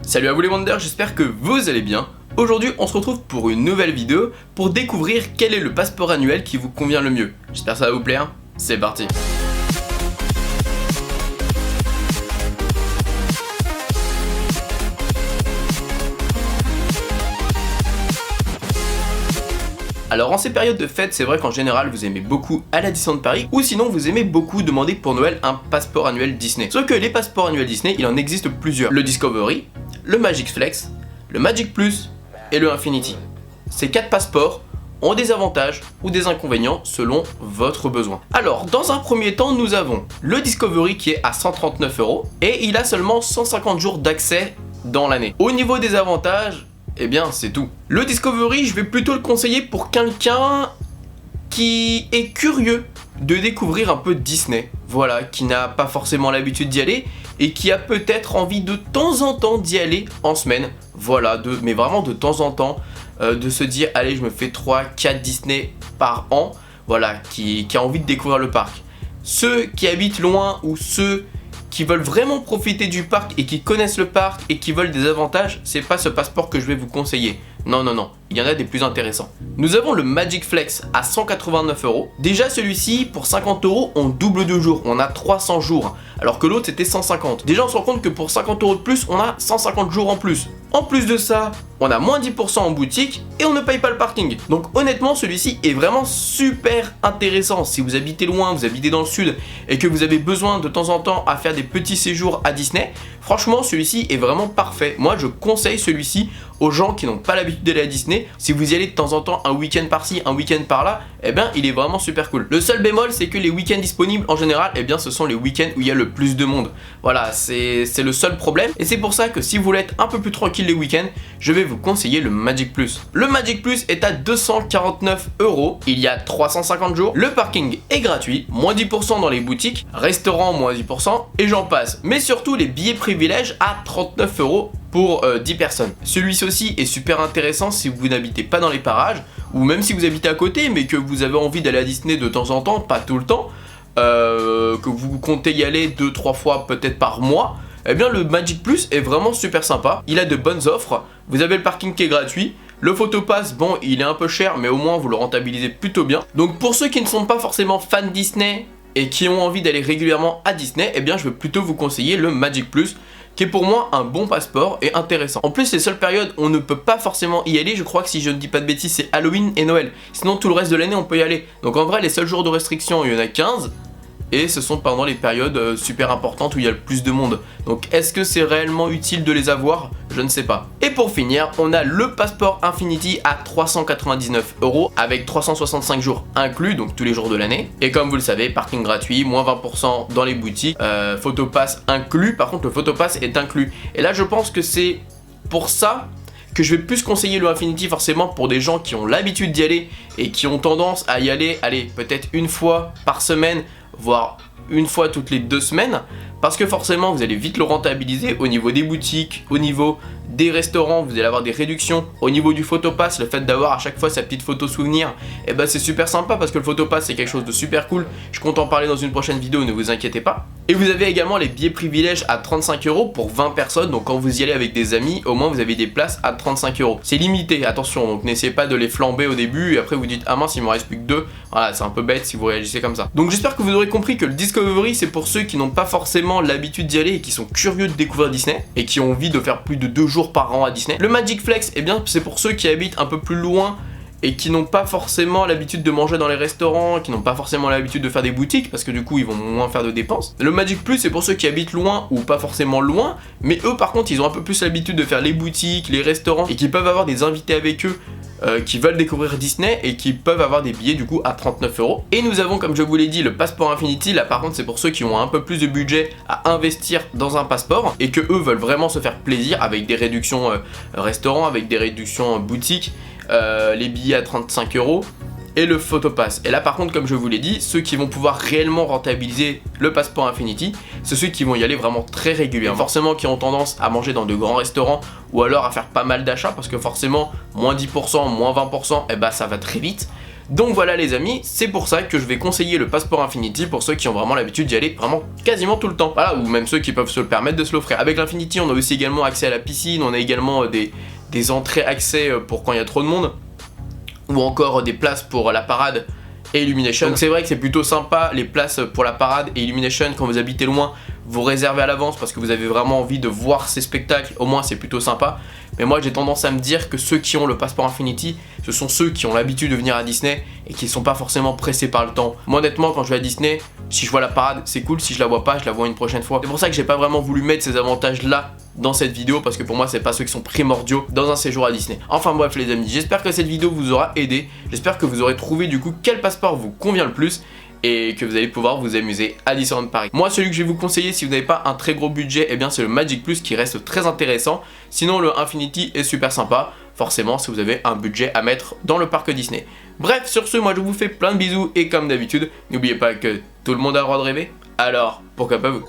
Salut à vous les Wonders, j'espère que vous allez bien. Aujourd'hui on se retrouve pour une nouvelle vidéo pour découvrir quel est le passeport annuel qui vous convient le mieux. J'espère que ça va vous plaire, c'est parti. Alors en ces périodes de fête, c'est vrai qu'en général vous aimez beaucoup aller à Disneyland Paris ou sinon vous aimez beaucoup demander pour Noël un passeport annuel Disney. Sauf que les passeports annuels Disney, il en existe plusieurs. Le Discovery, le Magic Flex, le Magic Plus et le Infinity. Ces 4 passeports ont des avantages ou des inconvénients selon votre besoin. Alors dans un premier temps nous avons le Discovery qui est à 139 € et il a seulement 150 jours d'accès dans l'année. Au niveau des avantages, eh bien c'est tout. Le Discovery, je vais plutôt le conseiller pour quelqu'un qui est curieux de découvrir un peu Disney. Voilà, qui n'a pas forcément l'habitude d'y aller et qui a peut-être envie de temps en temps d'y aller en semaine. Voilà, mais vraiment de temps en temps, de se dire allez je me fais 3-4 Disney par an. Voilà, qui a envie de découvrir le parc. Ceux qui habitent loin ou ceux qui veulent vraiment profiter du parc et qui connaissent le parc et qui veulent des avantages, c'est pas ce passeport que je vais vous conseiller. Non, il y en a des plus intéressants. Nous avons le Magic Flex à 189 €. Déjà celui-ci, pour 50 €, on double de jours, on a 300 jours, alors que l'autre c'était 150. Déjà on se rend compte que pour 50 € de plus, on a 150 jours en plus. En plus de ça, on a moins 10% en boutique et on ne paye pas le parking. Donc honnêtement, celui-ci est vraiment super intéressant. Si vous habitez loin, vous habitez dans le sud et que vous avez besoin de temps en temps à faire des petits séjours à Disney, franchement celui-ci est vraiment parfait. Moi je conseille celui-ci aux gens qui n'ont pas l'habitude d'aller à Disney. Si vous y allez de temps en temps un week-end par-ci, un week-end par-là, eh bien il est vraiment super cool. Le seul bémol, c'est que les week-ends disponibles en général, eh bien ce sont les week-ends où il y a le plus de monde. Voilà, c'est le seul problème. Et c'est pour ça que si vous voulez être un peu plus tranquille les week-ends, je vais vous conseiller le Magic Plus. Le Magic Plus est à 249 €. Il y a 350 jours. Le parking est gratuit, moins 10% dans les boutiques, restaurant moins 10% et j'en passe. Mais surtout les billets privilèges à 39 € pour 10 personnes. Celui-ci aussi est super intéressant si vous n'habitez pas dans les parages ou même si vous habitez à côté mais que vous avez envie d'aller à Disney de temps en temps, pas tout le temps, que vous comptez y aller 2-3 fois peut-être par mois. Eh bien le Magic Plus est vraiment super sympa, il a de bonnes offres, vous avez le parking qui est gratuit, le photopass, bon il est un peu cher mais au moins vous le rentabilisez plutôt bien. Donc pour ceux qui ne sont pas forcément fans Disney et qui ont envie d'aller régulièrement à Disney, eh bien je vais plutôt vous conseiller le Magic Plus qui est pour moi un bon passeport et intéressant. En plus les seules périodes où on ne peut pas forcément y aller, je crois que si je ne dis pas de bêtises c'est Halloween et Noël, sinon tout le reste de l'année on peut y aller. Donc en vrai les seuls jours de restriction il y en a 15. Et ce sont pendant les périodes super importantes où il y a le plus de monde. Donc est-ce que c'est réellement utile de les avoir? Je ne sais pas. Et pour finir, on a le passeport Infinity à 399 € avec 365 jours inclus, donc tous les jours de l'année. Et comme vous le savez, parking gratuit, moins 20% dans les boutiques, photopass inclus. Par contre le photopass est inclus. Et là je pense que c'est pour ça que je vais plus conseiller le Infinity forcément pour des gens qui ont l'habitude d'y aller et qui ont tendance à y aller, allez, peut-être une fois par semaine, voire une fois toutes les 2 semaines, parce que forcément vous allez vite le rentabiliser au niveau des boutiques, au niveau des restaurants, vous allez avoir des réductions, au niveau du photopass, le fait d'avoir à chaque fois sa petite photo souvenir, et ben c'est super sympa parce que le photopass c'est quelque chose de super cool, je compte en parler dans une prochaine vidéo, ne vous inquiétez pas. Et vous avez également les billets privilèges à 35 € pour 20 personnes, donc quand vous y allez avec des amis, au moins vous avez des places à 35 €. C'est limité, attention, donc n'essayez pas de les flamber au début et après vous dites ah mince il m'en reste plus que 2, voilà c'est un peu bête si vous réagissez comme ça. Donc j'espère que vous aurez compris que le Discovery c'est pour ceux qui n'ont pas forcément l'habitude d'y aller et qui sont curieux de découvrir Disney et qui ont envie de faire plus de 2 jours par an à Disney. Le Magic Flex, eh bien c'est pour ceux qui habitent un peu plus loin et qui n'ont pas forcément l'habitude de manger dans les restaurants, qui n'ont pas forcément l'habitude de faire des boutiques parce que du coup ils vont moins faire de dépenses. Le Magic Plus c'est pour ceux qui habitent loin ou pas forcément loin, mais eux par contre ils ont un peu plus l'habitude de faire les boutiques, les restaurants et qui peuvent avoir des invités avec eux qui veulent découvrir Disney et qui peuvent avoir des billets du coup à 39 €. Et nous avons comme je vous l'ai dit le passeport Infinity, là par contre c'est pour ceux qui ont un peu plus de budget à investir dans un passeport et que eux veulent vraiment se faire plaisir avec des réductions restaurants, avec des réductions boutiques, les billets à 35 € et le photopass. Et là par contre comme je vous l'ai dit, ceux qui vont pouvoir réellement rentabiliser le passeport Infinity, c'est ceux qui vont y aller vraiment très régulièrement. Forcément qui ont tendance à manger dans de grands restaurants ou alors à faire pas mal d'achats parce que forcément moins 10%, moins 20%, et bah ça va très vite. Donc voilà les amis, c'est pour ça que je vais conseiller le passeport Infinity pour ceux qui ont vraiment l'habitude d'y aller vraiment quasiment tout le temps. Voilà, ou même ceux qui peuvent se le permettre de se l'offrir. Avec l'Infinity, on a aussi également accès à la piscine, on a également des entrées accès pour quand il y a trop de monde, ou encore des places pour la parade et Illumination. Donc c'est vrai que c'est plutôt sympa les places pour la parade et Illumination quand vous habitez loin, vous réservez à l'avance parce que vous avez vraiment envie de voir ces spectacles, au moins c'est plutôt sympa. Mais moi j'ai tendance à me dire que ceux qui ont le passeport Infinity, ce sont ceux qui ont l'habitude de venir à Disney et qui ne sont pas forcément pressés par le temps. Moi honnêtement quand je vais à Disney, si je vois la parade c'est cool, si je la vois pas, je la vois une prochaine fois. C'est pour ça que j'ai pas vraiment voulu mettre ces avantages là dans cette vidéo parce que pour moi c'est pas ceux qui sont primordiaux dans un séjour à Disney. Enfin bref les amis, j'espère que cette vidéo vous aura aidé, j'espère que vous aurez trouvé du coup quel passeport vous convient le plus et que vous allez pouvoir vous amuser à Disneyland Paris. Moi celui que je vais vous conseiller si vous n'avez pas un très gros budget, eh bien c'est le Magic Plus qui reste très intéressant. Sinon le Infinity est super sympa, forcément si vous avez un budget à mettre dans le parc Disney. Bref sur ce, moi je vous fais plein de bisous et comme d'habitude, n'oubliez pas que tout le monde a le droit de rêver, alors pourquoi pas vous.